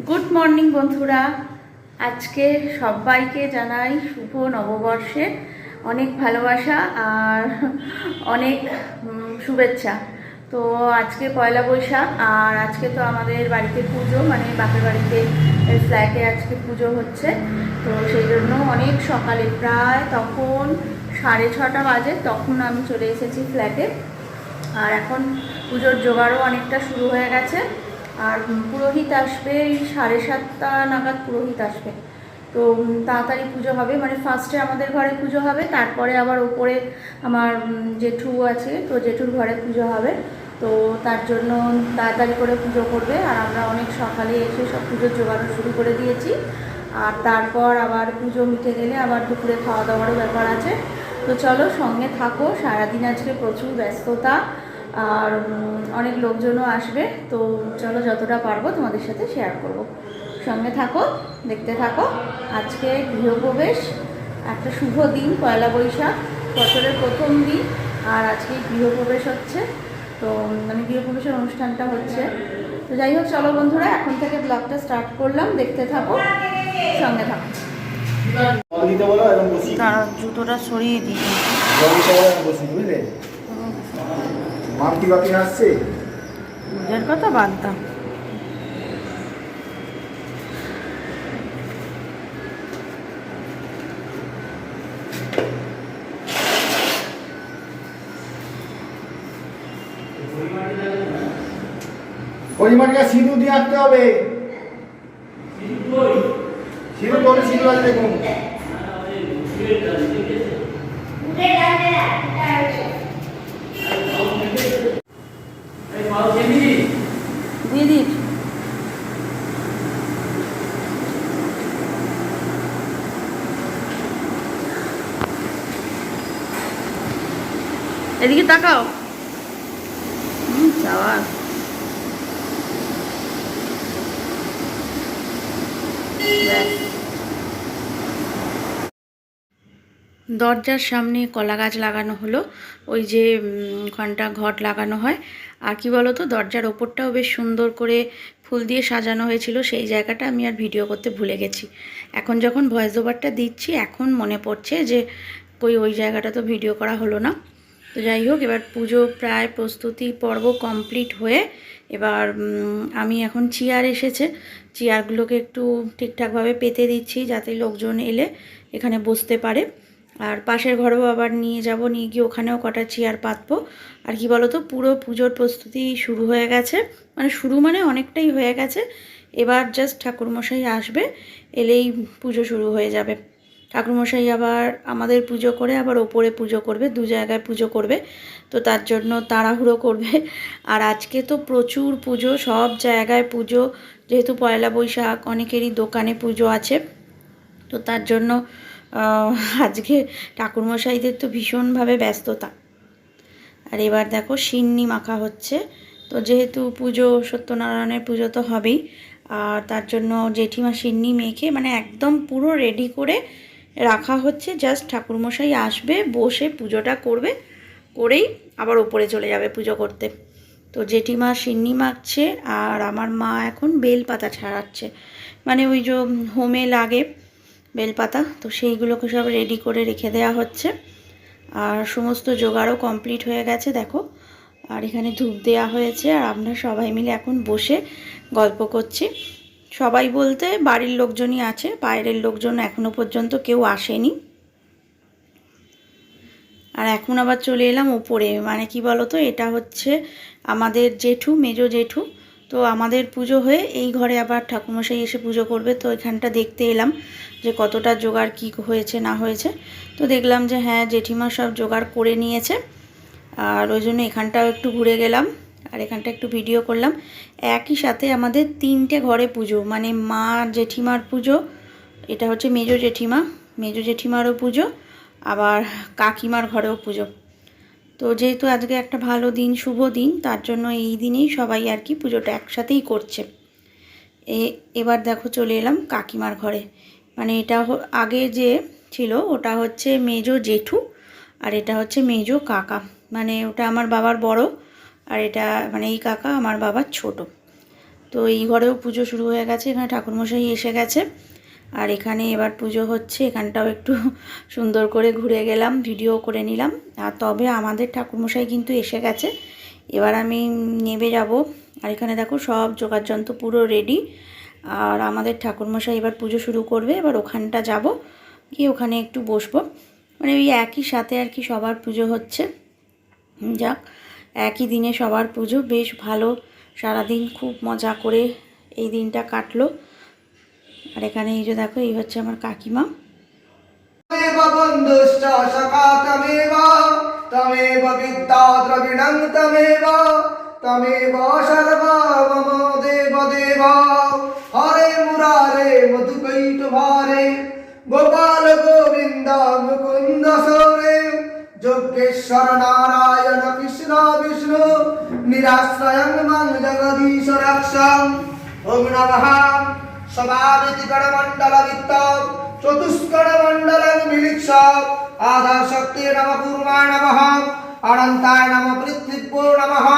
Good morning বন্ধুরা। আজকে সবাইকে জানাই শুভ নববর্ষে অনেক ভালোবাসা আর অনেক শুভেচ্ছা। তো আজকে পয়লা বৈশাখ আর আজকে তো আমাদের বাড়িতে পুজো, মানে বাপের বাড়িতে ফ্ল্যাটে আজকে পুজো হচ্ছে। তো সেই জন্য অনেক সকালে প্রায় তখন 6:30 বাজে, তখন আমি চলে এসেছি ফ্ল্যাটে। আর এখন পুজোর জোগাড়ও অনেকটা শুরু হয়ে গেছে। আর পুরোহিত আসবে এই 7:30 নাগাদ পুরোহিত আসবে। তো তাড়াতাড়ি পুজো হবে, মানে ফার্স্টে আমাদের ঘরে পুজো হবে, তারপরে আবার ওপরে আমার জেঠু আছে, তো জেঠুর ঘরে পুজো হবে। তো তার জন্য তাড়াতাড়ি করে পুজো করবে, আর আমরা অনেক সকালে এসে সব পুজোর জোগাড় শুরু করে দিয়েছি। আর তারপর আবার পুজো মিটে গেলে আবার দুপুরে খাওয়া দাওয়ারও ব্যাপার আছে। তো চলো সঙ্গে থাকো, সারাদিন আজকে প্রচুর ব্যস্ততা আর অনেক লোকজনও আসবে। তো চলো যতটা পারবো তোমাদের সাথে শেয়ার করব, সঙ্গে থাকো, দেখতে থাকো। আজকে গৃহপ্রবেশ, একটা শুভ দিন, পয়লা বৈশাখ, বছরের প্রথম দিন। আর আজকে গৃহপ্রবেশ হচ্ছে, তো মানে গৃহপ্রবেশের অনুষ্ঠানটা হচ্ছে। তো যাই হোক, চলো বন্ধুরা, এখন থেকে ব্লগটা স্টার্ট করলাম, দেখতে থাকো, সঙ্গে থাকো। তারা জুতোটা সরিয়ে দিই। পূজার কথা বাদ দাও। পরিমাণটা সিঁদুর দিয়ে আসতে হবে। সিঁদুর করে সিঁদুর আছে দেখুন। দিয়ে দিই। এদিকে তাকাও। যাওয়া দরজার সামনে কলা গাছ লাগানো হলো, ওই যে ঘন্টা ঘট লাগানো হয়। আর কি বলো তো, দরজার ওপরটাও বেশ সুন্দর করে ফুল দিয়ে সাজানো হয়েছিল, সেই জায়গাটা আমি আর ভিডিও করতে ভুলে গেছি। এখন যখন ভয়েস ওভারটা দিচ্ছি, এখন মনে পড়ছে যে ওই জায়গাটা তো ভিডিও করা হলো না। তো যাই হোক, এবার পুজো প্রায় প্রস্তুতি পর্ব কমপ্লিট হয়ে এবার আমি এখন চেয়ার এসেছে, চেয়ারগুলোকে একটু ঠিকঠাকভাবে পেতে দিচ্ছি, যাতে লোকজন এলে এখানে বসতে পারে। আর পাশের ঘরেও আবার নিয়ে যাব, নিয়ে গিয়ে ওখানেও কটা চেয়ার পাতবো। আর কি বলো তো, পুরো পুজোর প্রস্তুতি শুরু হয়ে গেছে, মানে অনেকটাই হয়ে গেছে। এবার জাস্ট ঠাকুরমশাই আসবে, এলেই পুজো শুরু হয়ে যাবে। ঠাকুরমশাই আবার আমাদের পুজো করে আবার ওপরে পুজো করবে, দু জায়গায় পুজো করবে। তো তার জন্য তাড়াহুড়ো করবে। আর আজকে তো প্রচুর পুজো, সব জায়গায় পুজো, যেহেতু পয়লা বৈশাখ, অনেকেরই দোকানে পুজো আছে। তো তার জন্য আজকে ঠাকুরমশাইদের তো ভীষণভাবে ব্যস্ততা। আর এবার দেখো সিন্নি মাখা হচ্ছে। তো যেহেতু পুজো, সত্যনারায়ণের পুজো তো হবেই, আর তার জন্য জেঠিমা সিন্নি মেখে মানে একদম পুরো রেডি করে রাখা হচ্ছে। জাস্ট ঠাকুরমশাই আসবে, বসে পুজোটা করবে, করেই আবার ওপরে চলে যাবে পুজো করতে। তো জেঠিমা সিন্নি মাখছে, আর আমার মা এখন বেলপাতা ছাড়াচ্ছে, মানে ওই যে হোমে লাগে বেলপাতা, তো সেইগুলোকে সব রেডি করে রেখে দেওয়া হচ্ছে। আর সমস্ত জোগাড়ও কমপ্লিট হয়ে গেছে দেখো। আর এখানে ধূপ দেওয়া হয়েছে, আর আমরা সবাই মিলে এখন বসে গল্প করছি। সবাই বলতে বাড়ির লোকজনই আছে, বাইরের লোকজন এখনও পর্যন্ত কেউ আসেনি। আর এখন আবার চলে এলাম ওপরে, মানে কি বলো তো, এটা হচ্ছে আমাদের জেঠু, মেজো জেঠু। তো আমাদের পুজো হয়ে এই ঘরে আবার ঠাকুরমশাই এসে পুজো করবে। তো এখানটা দেখতে এলাম যে কতটা জোগাড় কী হয়েছে না হয়েছে। তো দেখলাম যে হ্যাঁ, জেঠিমা সব জোগাড় করে নিয়েছে। আর ওই জন্য এখানটাও একটু ঘুরে গেলাম, আর এখানটা একটু ভিডিও করলাম। একই সাথে আমাদের 3টে ঘরে পুজো, মানে মা জেঠিমার পুজো, এটা হচ্ছে মেজো জেঠিমা, মেজো জেঠিমারও পুজো, আবার কাকিমার ঘরেও পুজো। তো যেহেতু আজকে একটা ভালো দিন, শুভ দিন, তার জন্য এই দিনেই সবাই আর কি পুজোটা একসাথেই করছে। এবার দেখো চলে এলাম কাকিমার ঘরে, মানে এটা আগে যে ছিল ওটা হচ্ছে মেজো জেঠু, আর এটা হচ্ছে মেজো কাকা, মানে ওটা আমার বাবার বড়, আর এটা মানে এই কাকা আমার বাবার ছোট। তো এই ঘরেও পুজো শুরু হয়ে গেছে, এখানে ঠাকুরমশাই এসে গেছে। আর এখানে এবার পুজো হচ্ছে, এখানটাও একটু সুন্দর করে ঘুরে গেলাম, ভিডিও করে নিলাম। আর তবে আমাদের ঠাকুরমশাই কিন্তু এসে গেছে, এবার আমি নেমে যাব। আর এখানে দেখো সব যোগাড়যন্ত্র পুরো রেডি। আর আমাদের ঠাকুরমশাই এবার পুজো শুরু করবে, এবার ওখানটা যাব, গিয়ে ওখানে একটু বসবো। মানে ওই একই সাথে আর কি সবার পুজো হচ্ছে। যাক, একই দিনে সবার পুজো, বেশ ভালো। সারাদিন খুব মজা করে এই দিনটা কাটলো। আর এখানে এই যে দেখো, এই হচ্ছে আমার কাকিমা। বন্ধুশ্চ সখা তমেব তমেব বিদ্যা দ্রবিণং তমেব তমেব সর্বমম দেব দেব হরে মুরারে মধুকৈটভারে গোপাল গোবিন্দ মুকুন্দ সৌরে যোগেশ্বর নারায়ণ কৃষ্ণ বিষ্ণু নিরাশ্রয়ং মং জগদীশ রক্ষং ওম নমঃ সভাবিতি গণমণ্ডল বিত্তম চতুষ্কড়মণ্ডলং মিলিৎসব আধার শক্তি নমঃ কুর্মায় নমঃ অনন্তায় নমঃ পৃথিব্যো নমঃ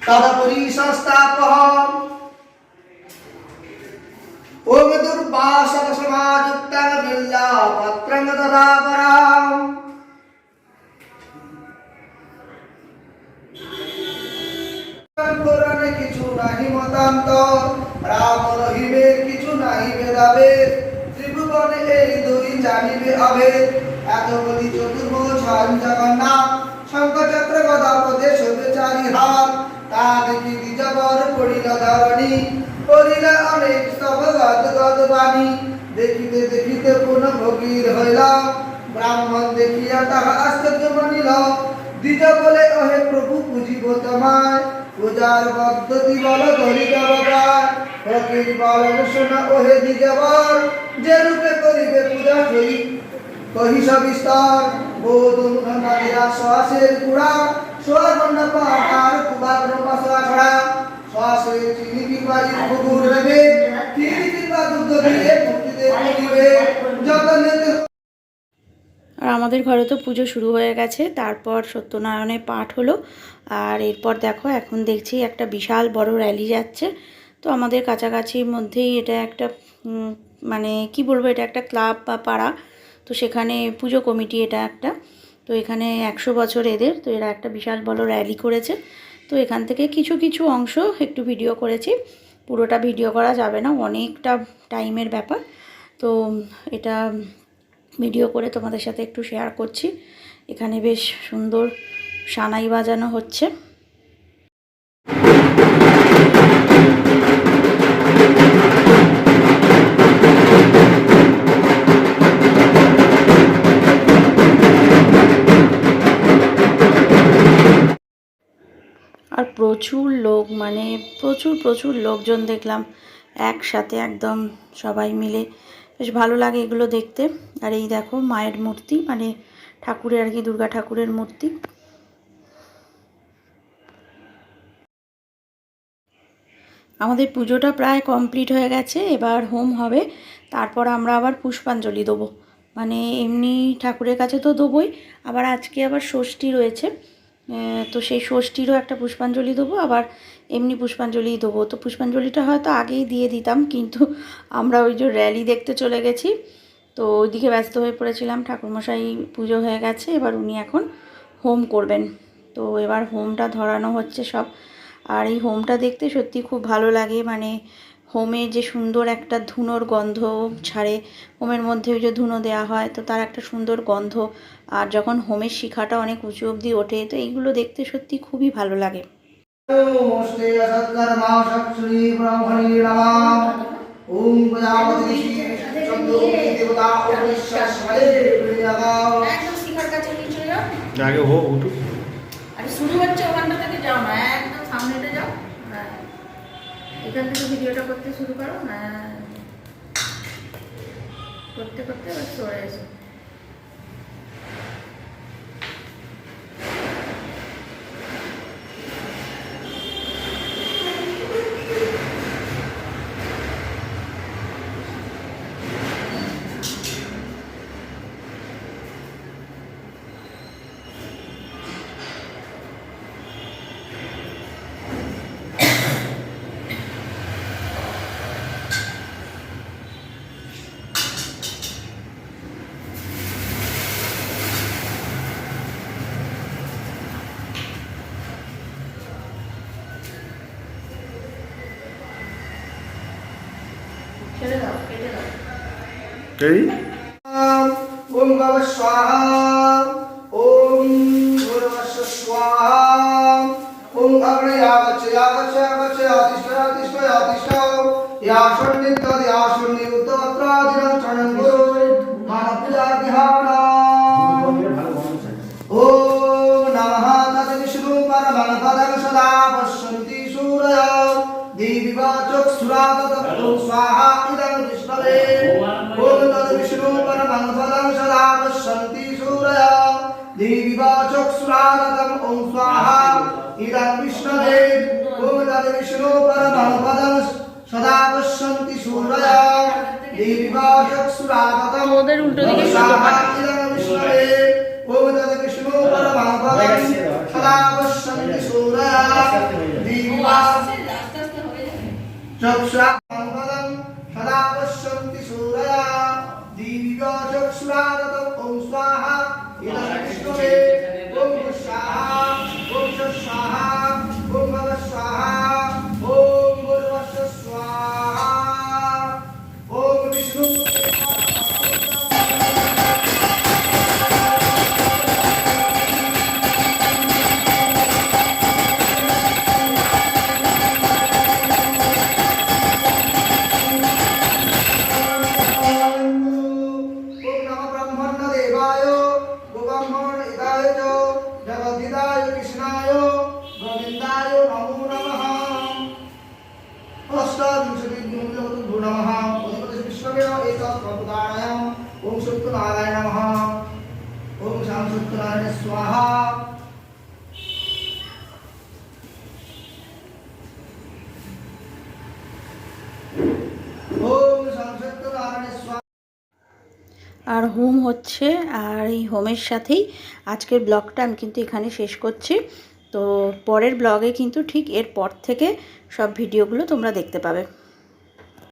তদপরি সংস্থাপঃ ওম দুর্বাসক সমাযুক্তং বিল্লাপত্রং দদাপরাম কোরআনে কিছু নাহি মতান্তর রাম রহিবে কিছু নাহি ভেদাভেদ ত্রিভুবনে এই দুই জানিবে অভেদ এত বলি চতুর্ভুজ হন জগন্নাথ শঙ্খচক্র গদা পদে শোভে চারি হাত তা দেখি দ্বিজবর পড়িল ধরণী করিল অনেক স্তব গদ গদ বাণী দেখিতে দেখিতে পুনঃ ভগীর হইল ব্রাহ্মণ দেখিয়া তাহা আশ্চর্য মানিল দ্বিজ বলে ওহে প্রভু পুজিব তোমায় পূজার পদ্ধতি বল ধরিতে বাবার ফকির বলেন শোনা ওহে দ্বিজবর যে রূপে করিবে পূজা করি কহি সবিস্তার বোধন নারীরা শ্বাসের কুড়া সোয়া গন্ডা পাহাড় কুবাগ্র পাশা ছড়া শ্বাসে চিনি পিপাই কুকুর দেবে চিনি পিপা দুধ দিয়ে মুক্তিতে করিবে যতনে আর আমাদের ঘরে তো পুজো শুরু হয়ে গেছে, তারপর সত্যনারায়ণে পাঠ হলো। আর এরপর দেখো, এখন দেখছি একটা বিশাল বড় র্যালি যাচ্ছে। তো আমাদের কাছাকাছির মধ্যেই এটা একটা মানে কি বলবো, এটা একটা ক্লাব বা পাড়া। তো সেখানে পুজো কমিটি এটা একটা। তো এখানে 100 বছর এদের, তো এরা একটা বিশাল বড় র্যালি করেছে। তো এখান থেকে কিছু কিছু অংশ একটু ভিডিও করেছি, পুরোটা ভিডিও করা যাবে না, অনেকটা টাইমের ব্যাপার। তো এটা ভিডিও করে তোমাদের সাথে একটু শেয়ার করছি। এখানে বেশ সুন্দর সানাই বাজানো হচ্ছে। আর প্রচুর লোক, মানে প্রচুর লোকজন দেখলাম একসাথে, একদম সবাই মিলে, বেশ ভালো লাগে এগুলো দেখতে। আর এই দেখো মায়ের মূর্তি, মানে ঠাকুরের আর কি, দুর্গা ঠাকুরের মূর্তি। আমাদের পুজোটা প্রায় কমপ্লিট হয়ে গেছে, এবার হোম হবে। তারপর আমরা আবার পুষ্পাঞ্জলি দেবো, মানে এমনি ঠাকুরের কাছে তো দেবোই, আবার আজকে আবার ষষ্ঠী রয়েছে। তো সেই ষষ্ঠীরও একটা পুষ্পাঞ্জলি দেবো, আবার এমনি পুষ্পাঞ্জলি দেবো। তো পুষ্পাঞ্জলিটা হয়তো আগেই দিয়ে দিতাম, কিন্তু আমরা ওই যে র্যালি দেখতে চলে গেছি, তো ওইদিকে ব্যস্ত হয়ে পড়েছিলাম। ঠাকুরমশাই পুজো হয়ে গেছে, এবার উনি এখন হোম করবেন। তো এবার হোমটা ধরানো হচ্ছে সব। আর এই হোমটা দেখতে সত্যি খুব ভালো লাগে, মানে হোমে যে সুন্দর একটা ধুনোর গন্ধ ছাড়ে, হোমের মধ্যে ওই যে ধুনো দেওয়া হয়, তো তার একটা সুন্দর গন্ধ। আর যখন হোমের শিখাটা অনেক উঁচু অবধি ওঠে, তো এইগুলো দেখতে সত্যি খুবই ভালো লাগে। নমস্তে সৎকর্মা সৎশ্রী ব্রহ্মণী নমঃ ওম প্রজাপতি চন্দ্রমুখী দেবতা উমেশ্বরে প্রিয়গাও একদম শিখার কাছে নিয়ে চলে যাও। আগে হো উঠু আরে শুরু হচ্ছে ওখানটা থেকে, যাও না, একদম সামনেটা যাও। হ্যাঁ, এখান থেকে ভিডিওটা করতে শুরু করো। হ্যাঁ, করতে করতে এবার চলে এসো। এই ওম ভব স্বাহা ওম ভূর্ভুবস্য স্বাহা ওম অগ্রে আগচ্ছ আগচ্ছ আগচ্ছ আদিষ্ঠ আদিষ্ঠ আদিষ্ঠ ইয়াশন্নিত ইয়াশন্নিত অত্রাদিরং চরণং গুরু মানপূজা বিহারা ওম নমঃ তদ বিষ্ণু পরমং পদং সদা পশ্যন্তি সূরয় দেবীবাচক সুরাগত স্বাহা ইদং বিষ্ণবে ওম তদ বিষ্ণু পরমং পদং সদা পশ্যন্তি সূরয় দেবীবাচক সুরাগতম ওম স্বাহা ইদং বিষ্ণবে ওম তদ বিষ্ণু পরমং পদং সদা পশ্যন্তি সূরয় দেবীবাচক সুরাগতম ওদের উল্টো দিকে স্বাহা ইদং বিষ্ণবে ওম তদ বিষ্ণু পরমং পদং সদা পশ্যন্তি সূরয় দেবীবাচক চক্ষুরাঙ্গদং সদা পশ্যন্তি সূরয়া দীর্ঘ চক্ষুরাগতম ওম স্বাহা ইদং বিষ্ণুবে ওম স্বাহা ওম স্বাহা ওম ভব স্বাহা ওম ভূর্ভুবস্য স্বাহা ওম বিষ্ণু स्वाहा ओम संसत्तनारायण स्वाहा আর হোম হচ্ছে, আর এই হোমের সাথেই আজকের ব্লগটা আমি কিন্তু এখানে শেষ করছি। তো পরের ব্লগে কিন্তু ঠিক এর পর থেকে সব ভিডিওগুলো তোমরা দেখতে পাবে।